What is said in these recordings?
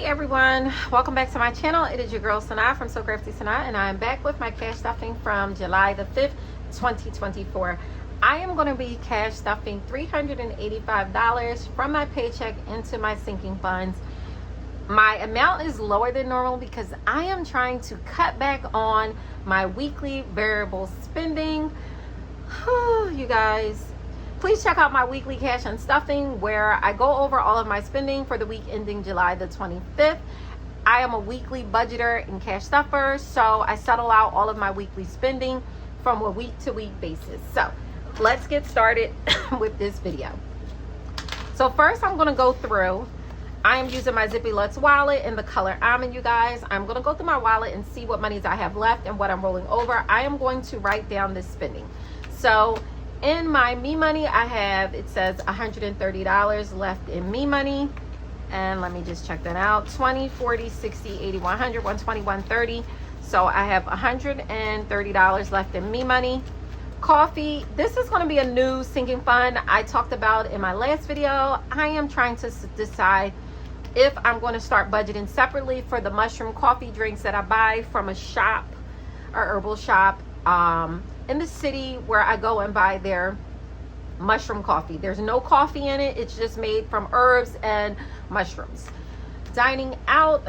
everyone, welcome back to my channel. It is your girl Sanaa from So Crafty Sanaa, and I am back with my cash stuffing from July the 5th 2024. I am going to be cash stuffing $385 from my paycheck into my sinking funds. My amount is lower than normal because I am trying to cut back on my weekly variable spending. You guys, please check out my weekly cash and stuffing where I go over all of my spending for the week ending July the 25th. I am a weekly budgeter and cash stuffer, so I settle out all of my weekly spending from a week to week basis. So let's get started with this video. So first I'm going to go through, I am using my ZIPPY wallet in the color almond, you guys. I'm going to go through my wallet and see what monies I have left and what I'm rolling over. I am going to write down this spending. So in my me money, I have, it says $130 left in me money. And let me just check that out. 20, 40, 60, 80, 100, 120, 130. So I have $130 left in me money. Coffee, this is going to be a new sinking fund I talked about in my last video. I am trying to decide if I'm going to start budgeting separately for the mushroom coffee drinks that I buy from a shop, or herbal shop, in the city where I go and buy their mushroom coffee. There's no coffee in it. It's just made from herbs and mushrooms. Dining out,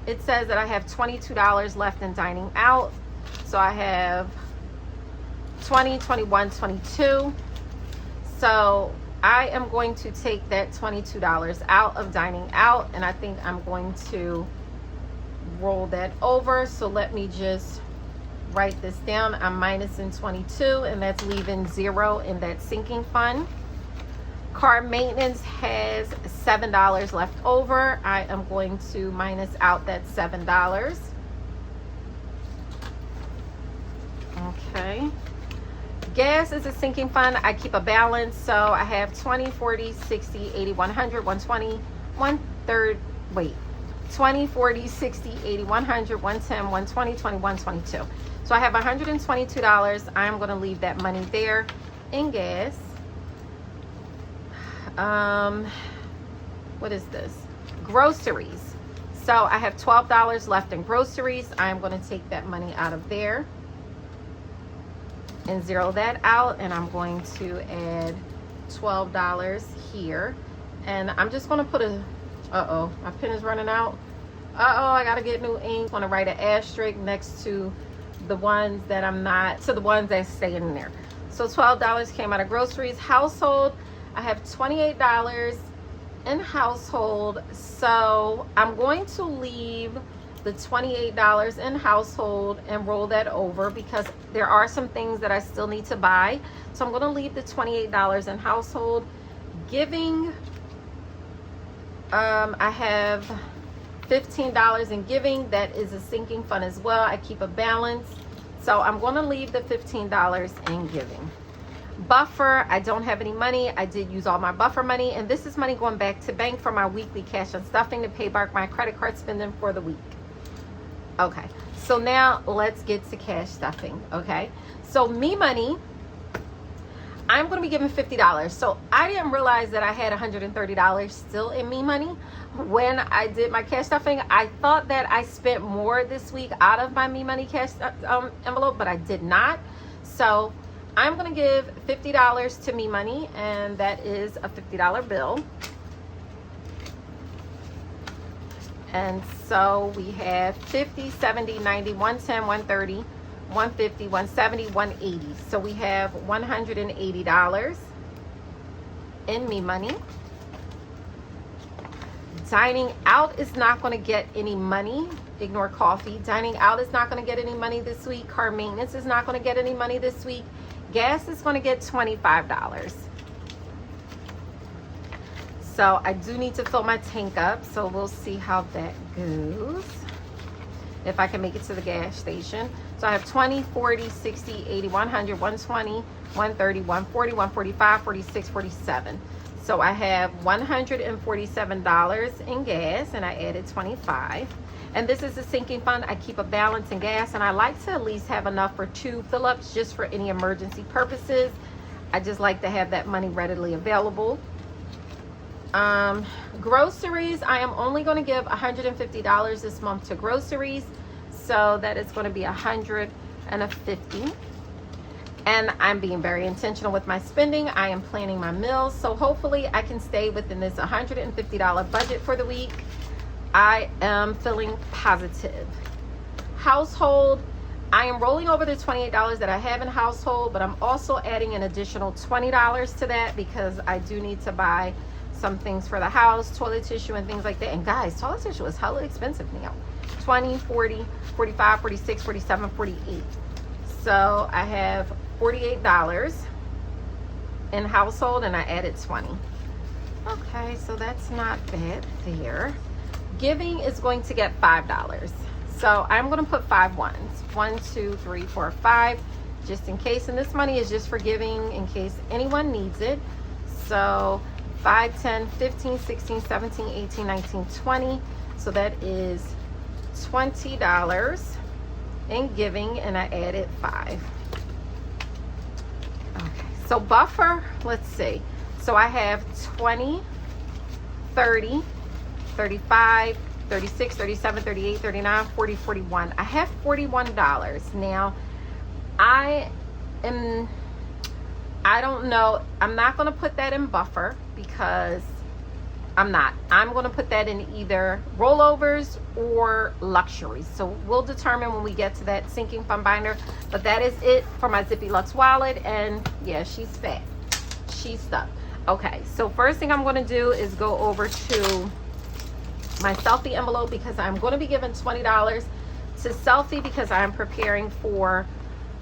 it says that I have $22 left in dining out. So I have 20, 21, 22. So I am going to take that $22 out of dining out, and I think I'm going to roll that over. So let me just write this down. I'm minusing 22, and that's leaving 0 in that sinking fund. Car maintenance has $7 left over. I am going to minus out that $7. Okay. Gas is a sinking fund. I keep a balance, so I have 20, 40, 60, 80, 100, 120, 1/3, wait, 20, 40, 60, 80, 100, 110, 120, 21, 22. So I have $122. I'm going to leave that money there in gas. What is this? Groceries. So I have $12 left in groceries. I'm going to take that money out of there and zero that out. And I'm going to add $12 here. And I'm just going to put a, uh-oh, my pen is running out. Uh-oh, I got to get new ink. I'm going to write an asterisk next to the ones that I'm not, to the ones that stay in there. So $12 came out of groceries. Household, I have $28 in household. So I'm going to leave the $28 in household and roll that over because there are some things that I still need to buy. So I'm going to leave the $28 in household. Giving, I have $15 in giving. That is a sinking fund as well. I keep a balance, so I'm going to leave the $15 in giving. Buffer, I don't have any money. I did use all my buffer money, and this is money going back to bank for my weekly cash and stuffing to pay back my credit card spending for the week. Okay, so now let's get to cash stuffing. Okay, so me money, I'm going to be giving $50. So I didn't realize that I had $130 still in me money when I did my cash stuffing. I thought that I spent more this week out of my me money cash envelope, but I did not. So I'm going to give $50 to me money, and that is a $50 bill. And so we have 50, 70, 90, 110, 130, 150, 170, 180. So we have $180 in me money. Dining out is not going to get any money. Ignore coffee. Dining out is not going to get any money this week. Car maintenance is not going to get any money this week. Gas is going to get $25. So I do need to fill my tank up. So we'll see how that goes, if I can make it to the gas station. So I have 20, 40, 60, 80, 100, 120, 130, 140, 145, 46, 47. So I have $147 in gas, and I added 25. And this is a sinking fund. I keep a balance in gas, and I like to at least have enough for 2 fill-ups just for any emergency purposes. I just like to have that money readily available. Groceries, I am only going to give $150 this month to groceries, so that is going to be $150. And I'm being very intentional with my spending. I am planning my meals, so hopefully I can stay within this $150 budget for the week. I am feeling positive. Household, I am rolling over the $28 that I have in household, but I'm also adding an additional $20 to that because I do need to buy some things for the house, toilet tissue and things like that. And guys, toilet tissue is hella expensive now. 20, 40, 45, 46, 47, 48. So I have $48 in household and I added 20. Okay, so that's not bad there. Giving is going to get $5. So I'm going to put 5 ones. 1, 2, 3, 4, 5, just in case. And this money is just for giving in case anyone needs it. So 5, 10, 15, 16, 17, 18, 19, 20. So that is $20 in giving, and I added 5. Okay, so buffer, let's see. So I have 20, 30, 35, 36, 37, 38, 39, 40, 41. I have $41. Now, I don't know. I'm not going to put that in buffer because I'm going to put that in either rollovers or luxuries. So we'll determine when we get to that sinking fund binder. But that is it for my Zippy Lux wallet. And yeah, she's fat. She's stuck. Okay, so first thing I'm going to do is go over to my selfie envelope because I'm going to be giving $20 to selfie because I'm preparing for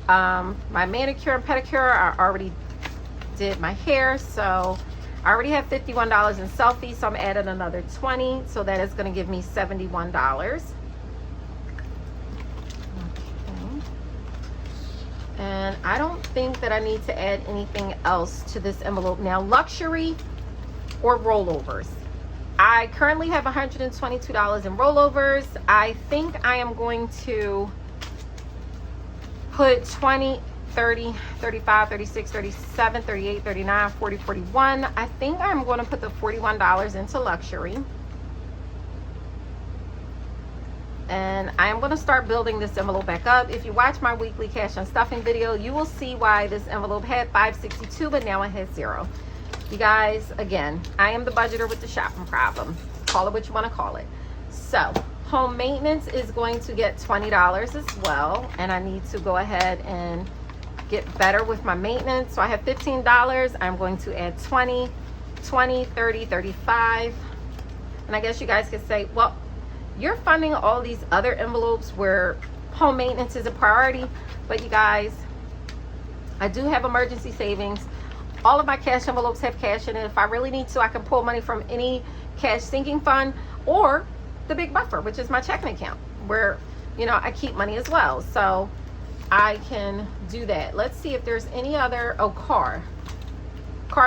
my manicure and pedicure. I already did my hair, so I already have $51 in selfie, so I'm adding another 20, so that is going to give me $71. Okay. And I don't think that I need to add anything else to this envelope. Now, luxury or rollovers. I currently have $122 in rollovers. I think I am going to put 20, 30, 35, 36, 37, 38, 39, 40, 41. I think I'm going to put the $41 into luxury. And I am going to start building this envelope back up. If you watch my weekly cash and stuffing video, you will see why this envelope had $562, but now it has 0. You guys, again, I am the budgeter with the shopping problem. Call it what you want to call it. So home maintenance is going to get $20 as well. And I need to go ahead and get better with my maintenance. So I have $15. I'm going to add 20, 20, 30, 35. And I guess you guys could say, well, you're funding all these other envelopes where home maintenance is a priority. But you guys, I do have emergency savings. All of my cash envelopes have cash in it. If I really need to, I can pull money from any cash sinking fund or the big buffer, which is my checking account, where, you know, I keep money as well. So I can do that. Let's see if there's any other, car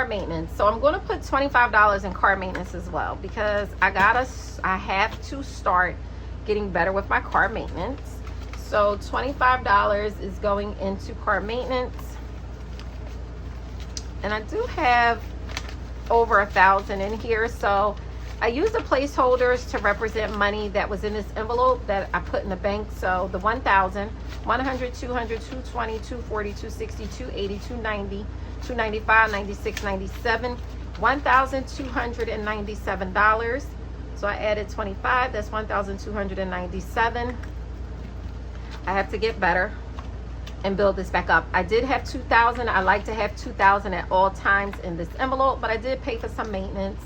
maintenance. So I'm going to put $25 in car maintenance as well because I have to start getting better with my car maintenance. So $25 is going into car maintenance. And I do have over 1,000 in here. So I used the placeholders to represent money that was in this envelope that I put in the bank. So the 1,000, 100, 200, 220, 240, 260, 280, 290, 295, 96, 97, $1,297. So I added 25. That's 1,297. I have to get better and build this back up. I did have 2,000. I like to have 2,000 at all times in this envelope, but I did pay for some maintenance.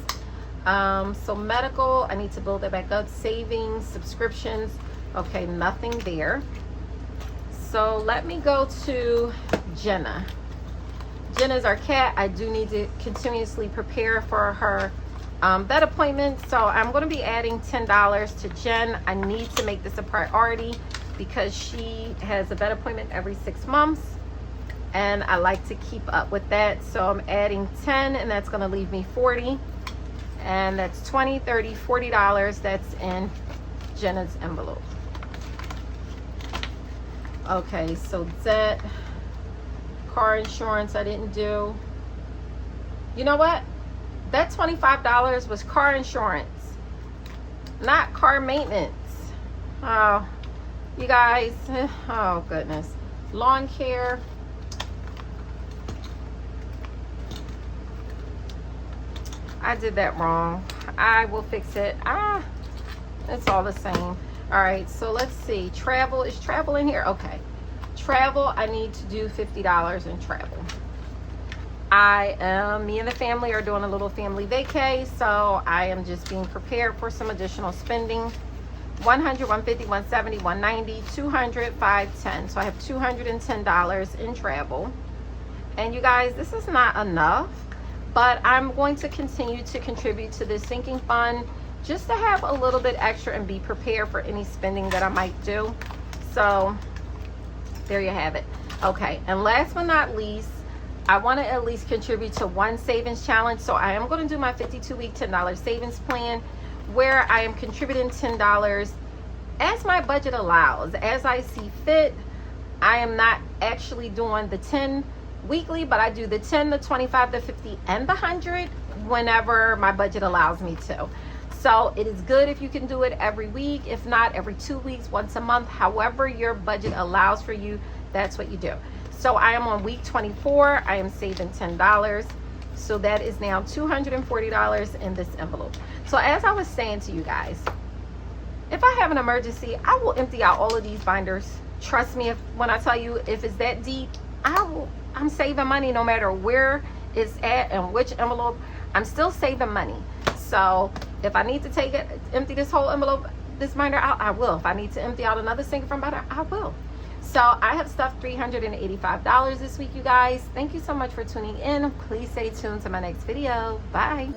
So medical, I need to build that back up. Savings, subscriptions, okay, nothing there. So let me go to Jenna. Jenna's our cat. I do need to continuously prepare for her vet appointment. So I'm going to be adding $10 to Jen. I need to make this a priority because she has a vet appointment every 6 months and I like to keep up with that. So I'm adding 10 and that's going to leave me 40, and that's 20, 30, $40 that's in Jenna's envelope. Okay, so debt, car insurance I didn't do. You know what? That $25 was car insurance, not car maintenance. Oh, you guys, oh goodness. Lawn care. I did that wrong. I will fix it. It's all the same. All right, so let's see. Travel, is travel in here? Okay. Travel, I need to do $50 in travel. Me and the family are doing a little family vacay, so I am just being prepared for some additional spending. 100, 150, 170, 190, 200, 510. So I have $210 in travel. And you guys, this is not enough, but I'm going to continue to contribute to this sinking fund just to have a little bit extra and be prepared for any spending that I might do. So there you have it. Okay, and last but not least, I want to at least contribute to one savings challenge. So I am going to do my 52-week $10 savings plan, where I am contributing $10 as my budget allows, as I see fit. I am not actually doing the 10 weekly, but I do the 10, the 25, the 50, and the 100 whenever my budget allows me to. So it is good if you can do it every week. If not, every 2 weeks, once a month, however your budget allows for you, that's what you do. So I am on week 24. I am saving $10. So that is now $240 in this envelope. So as I was saying to you guys, if I have an emergency, I will empty out all of these binders. Trust me, when I tell you, if it's that deep, I'm saving money no matter where it's at and which envelope. I'm still saving money. So if I need to empty this whole envelope, this binder out, I will. If I need to empty out another single from binder, I will. So I have stuffed $385 this week, you guys. Thank you so much for tuning in. Please stay tuned to my next video. Bye.